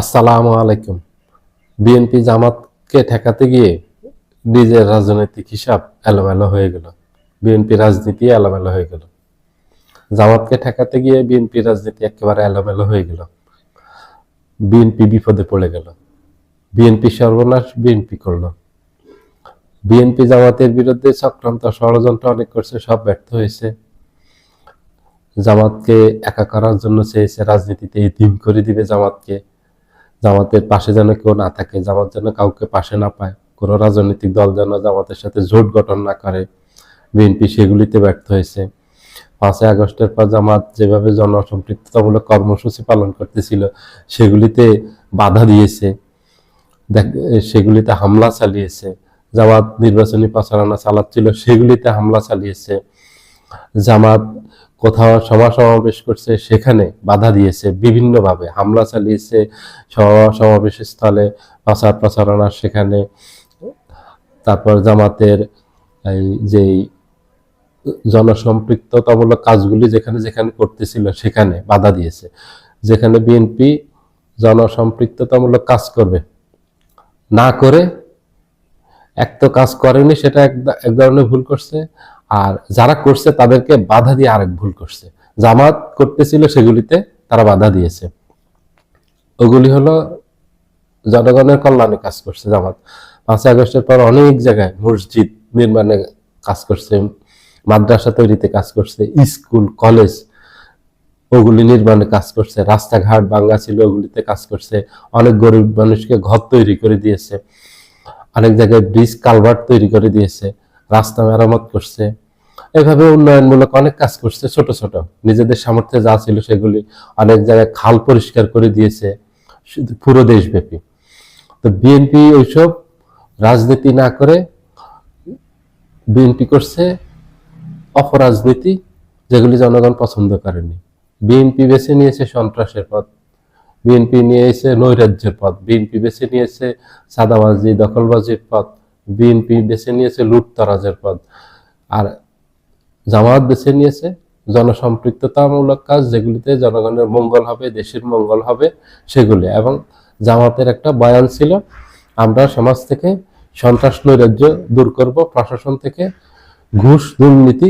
আসসালামু আলাইকুম। বিএনপি জামাতকে ঠেকাতে গিয়ে নিজের রাজনৈতিক হিসাব এলোমেলো হয়ে গেল। বিএনপি রাজনীতি এলোমেলো হয়ে গেল। জামাতকে ঠেকাতে গিয়ে বিএনপি রাজনীতি একেবারে এলোমেলো হয়ে গেল। বিএনপি বিপদে পড়ে গেল। বিএনপি সর্বনাশ বিএনপি করলো। বিএনপি জামাতের বিরুদ্ধে চক্রান্ত ষড়যন্ত্র অনেক করছে, সব ব্যর্থ হয়েছে। জামাতকে একা করার জন্য চেয়েছে, রাজনীতিতে ইতিম করে দিবে জামাতকে। জামাতের পাশে যেন কেউ না থাকে, জামাত যেন কাউকে পাশে না পায়, কোনো রাজনৈতিক দল যেন জামাতের সাথে জোট গঠন না করে। বিএনপি সেগুলিতে ব্যর্থ হয়েছে। 5ই আগস্টের পর জামাত যেভাবে জনসম্পৃক্ততামূলক কর্মসূচি পালন করতেছিল সেগুলিতে বাধা দিয়েছে, সেগুলিতে হামলা চালিয়েছে। জামাত নির্বাচনী প্রচারণা চালাচ্ছিল, সেগুলিতে হামলা চালিয়েছে। জামাত কোথাও সভা সমাবেশ করছে, সেখানে বাধা দিয়েছে, বিভিন্নভাবে হামলা চালিয়েছে। সমাবেশ স্থলে প্রচারণা সেখানে, তারপর জামাতের এই যে জনসম্পৃক্ততামূলক কাজগুলি যেখানে যেখানে করতেছিল সেখানে বাধা দিয়েছে। যেখানে বিএনপি জনসম্পৃক্ততামূলক কাজ করবে না করে, এক তো কাজ করেনি, সেটা এক ধরনের ভুল করছে, আর যারা করছে তাদেরকে বাধা দিয়ে আরেক ভুল করছে। জামাত করতেছিল সেগুলিতে তারা বাধা দিয়েছে, ওগুলি হলো জনগণের কল্যাণে কাজ করছে জামাত। 5ই আগস্টের পর অনেক জায়গায় মসজিদ নির্মাণে কাজ করছে, মাদ্রাসা তৈরিতে কাজ করছে, স্কুল কলেজ ওগুলি নির্মাণে কাজ করছে, রাস্তাঘাট ভাঙ্গা ছিল ওগুলিতে কাজ করছে, অনেক গরিব মানুষকে ঘর তৈরি করে দিয়েছে, অনেক জায়গায় ব্রিজ কালভার্ট তৈরি করে দিয়েছে, রাস্তা মেরামত করছে। এভাবে উন্নয়নমূলক অনেক কাজ করছে, ছোট ছোট নিজেদের সামর্থ্যে যা ছিল সেগুলি। অনেক জায়গায় খাল পরিষ্কার করে দিয়েছে পুরো দেশব্যাপী। তো বিএনপি ওইসব রাজনীতি না করে বিএনপি করছে অপরাজনীতি, যেগুলি জনগণ পছন্দ করেনি। বিএনপি বেছে নিয়েছে সন্ত্রাসের পথ, বিএনপি নিয়েছে নৈরাজ্যের পথ, বিএনপি বেছে নিয়েছে সাদাবাজি দখলবাজির পথ, বিএনপি বেছে নিয়েছে লুটতরাজের পথ। আর জামাত বেছে নিয়েছে জনসম্পৃক্ততামূলক কাজ, যেগুলিতে জনগণের মঙ্গল হবে, দেশের মঙ্গল হবে সেগুলি। এবং জামাতের একটা বয়ান ছিল, আমরা সমাজ থেকে সন্ত্রাস নৈরাজ্য দূর করব, প্রশাসন থেকে ঘুষ দুর্নীতি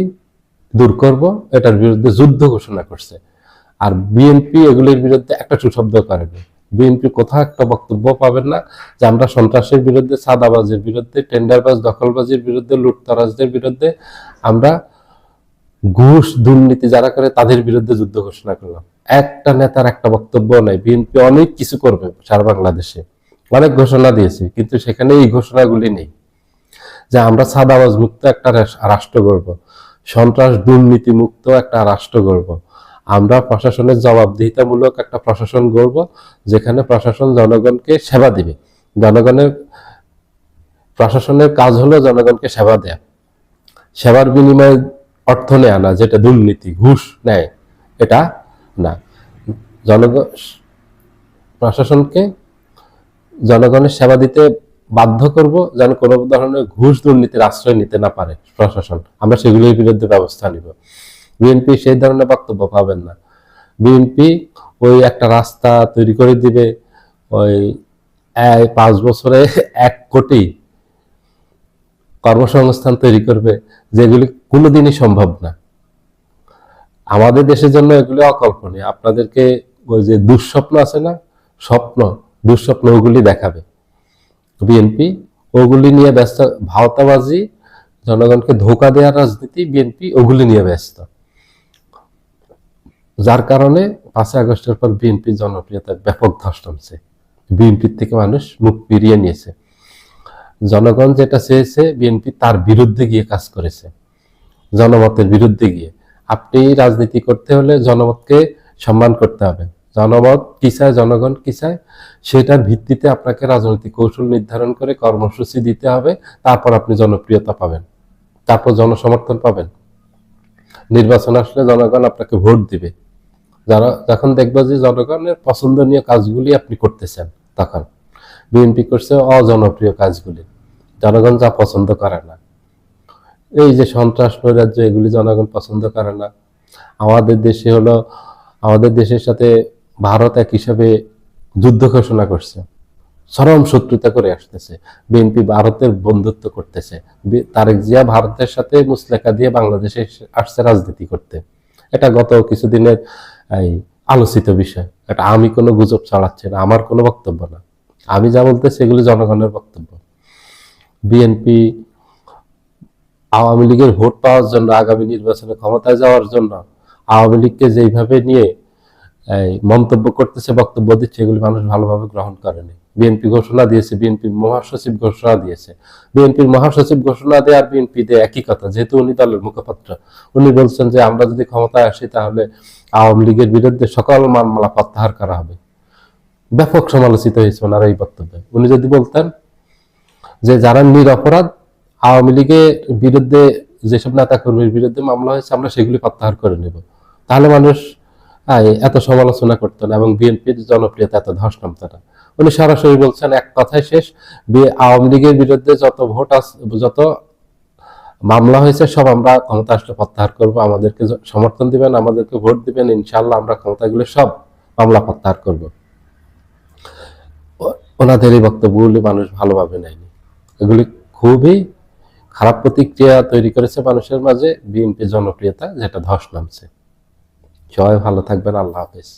দূর করব, এটার বিরুদ্ধে যুদ্ধ ঘোষণা করছে। আর বিএনপি এগুলির বিরুদ্ধে একটা সুশব্দ করেনি। বিএনপি কোথাও একটা বক্তব্য পাবেন না যে আমরা সন্ত্রাসের বিরুদ্ধে, সাদাবাজির বিরুদ্ধে, টেন্ডারবাজ দখলবাজির বিরুদ্ধে, লুটতরাজদের বিরুদ্ধে, আমরা ঘুষ দুর্নীতি যারা করে তাদের বিরুদ্ধে যুদ্ধ ঘোষণা করলাম। একটা নেতার একটা বক্তব্য নাই। বিএনপি অনেক কিছু করবে সারা বাংলাদেশে, অনেক ঘোষণা দিয়েছে, কিন্তু সেখানে এই ঘোষণাগুলি নেই যে আমরা সাদাবাজ মুক্ত একটা রাষ্ট্র গড়ব, সন্ত্রাস দুর্নীতি মুক্ত একটা রাষ্ট্র গড়ব, আমরা প্রশাসনের জবাবদিহিতামূলক একটা প্রশাসন গড়ব, যেখানে প্রশাসন জনগণকে সেবা দিবে। জনগণের প্রশাসনের কাজ হলো জনগণকে সেবা দেয়া, সেবার বিনিময়ে অর্থ নেয়া না, যেটা দুর্নীতি ঘুষ নেয়, এটা না। জনগণ প্রশাসনকে জনগণের সেবা দিতে বাধ্য করব, যেন কোনো ধরনের ঘুষ দুর্নীতির আশ্রয় নিতে না পারে প্রশাসন, আমরা সেগুলির বিরুদ্ধে ব্যবস্থা নিব। বিএনপি সেই ধরনের বক্তব্য পাবেন না। বিএনপি ওই একটা রাস্তা তৈরি করে দিবে, ওই 5 বছরে 1 কোটি কর্মসংস্থান তৈরি করবে, যেগুলি কোনোদিনই সম্ভব না। আমাদের দেশের জন্য এগুলি অকল্পনীয়। আপনাদেরকে ওই যে দুঃস্বপ্ন আছে না, স্বপ্ন দুঃস্বপ্ন, ওগুলি দেখাবে বিএনপি। ওগুলি নিয়ে ব্যস্ত, ভাওতাবাজি, জনগণকে ধোঁকা দেওয়ার রাজনীতি, বিএনপি ওগুলি নিয়ে ব্যস্ত। যার কারণে 5ই আগস্টের পর বিএনপির জনপ্রিয়তার ব্যাপক ধস নামছে, বিএনপির থেকে মানুষ মুখ ফিরিয়ে নিয়েছে। জনগণ যেটা চেয়েছে বিএনপি তার বিরুদ্ধে গিয়ে কাজ করেছে, জনমতের বিরুদ্ধে গিয়ে। আপনি রাজনীতি করতে হলে জনমতকে সম্মান করতে হবে। জনমত কি চায়, জনগণ কি চায়, সেটার ভিত্তিতে আপনাকে রাজনৈতিক কৌশল নির্ধারণ করে কর্মসূচি দিতে হবে। তারপর আপনি জনপ্রিয়তা পাবেন, তারপর জনসমর্থন পাবেন। নির্বাচন আসলে জনগণ আপনাকে ভোট দিবে, যারা যখন দেখবে যে জনগণের পছন্দনীয় কাজগুলি আপনি করতেছেন। তখন বিএনপি করছে অজনপ্রিয় কাজগুলি, জনগণ যা পছন্দ করে না। এই যে সন্ত্রাস নৈরাজ্য, এগুলি জনগণ পছন্দ করে না। আমাদের দেশে হলো, আমাদের দেশের সাথে ভারত এক হিসাবে যুদ্ধ ঘোষণা করছে, চরম শত্রুতা করে আসতেছে। বিএনপি ভারতের বন্ধুত্ব করতেছে। তারেক জিয়া ভারতের সাথে মুচলেখা দিয়ে বাংলাদেশে আসছে রাজনীতি করতে। এটা গত কিছুদিনের এই আলোচিত বিষয়। এটা আমি কোনো গুজব ছড়াচ্ছি না, আমার কোনো বক্তব্য না। আমি যা বলতেছি এগুলি জনগণের বক্তব্য। বিএনপি আওয়ামী লীগের ভোট পাওয়ার জন্য, আগামী নির্বাচনে ক্ষমতায় যাওয়ার জন্য আওয়ামী লীগকে যেইভাবে নিয়ে মন্তব্য করতেছে, বক্তব্য দিচ্ছে, এগুলি মানুষ ভালোভাবে গ্রহণ করেনি। বিএনপি ঘোষণা দিয়েছে, বিএনপির মহাসচিব ঘোষণা দিয়েছে। বিএনপির মহাসচিব ঘোষণা দেয় আর বিএনপি দেয় একই কথা, যেহেতু উনি দলের মুখপাত্র। উনি বলছেন যে আমরা যদি ক্ষমতায় আসি তাহলে আওয়ামী লীগের বিরুদ্ধে সকল মামলা প্রত্যাহার করা হবে। ব্যাপক সমালোচিত হয়েছে ওনার এই বক্তব্যে। উনি যদি বলতেন যে যারা নিরপরাধ, আওয়ামী লীগের বিরুদ্ধে যেসব নেতা কর্মীর বিরুদ্ধে মামলা হয়েছে আমরা সেগুলি প্রত্যাহার করে নেব, তাহলে মানুষ এত সমালোচনা করতো না এবং বিএনপির জনপ্রিয়তা এত ধস নামতো না। উনি সরাসরি বলছেন, এক কথায় শেষ, আওয়ামী লীগের বিরুদ্ধে যত ভোট যত মামলা হয়েছে সব আমরা ক্ষমতা আসলে প্রত্যাহার করব। আমাদেরকে সমর্থন দিবেন, আমাদেরকে ভোট দিবেন, ইনশাল্লাহ আমরা ক্ষমতাগুলো সব মামলা প্রত্যাহার করব। ওনাদের এই বক্তব্যগুলি মানুষ ভালোভাবে নেয়নি। এগুলি খুবই খারাপ প্রতিক্রিয়া তৈরি করেছে মানুষের মাঝে। বিএনপি জনপ্রিয়তা যেটা ধস নামছে। সবাই ভালো থাকবেন। আল্লাহ হাফেজ।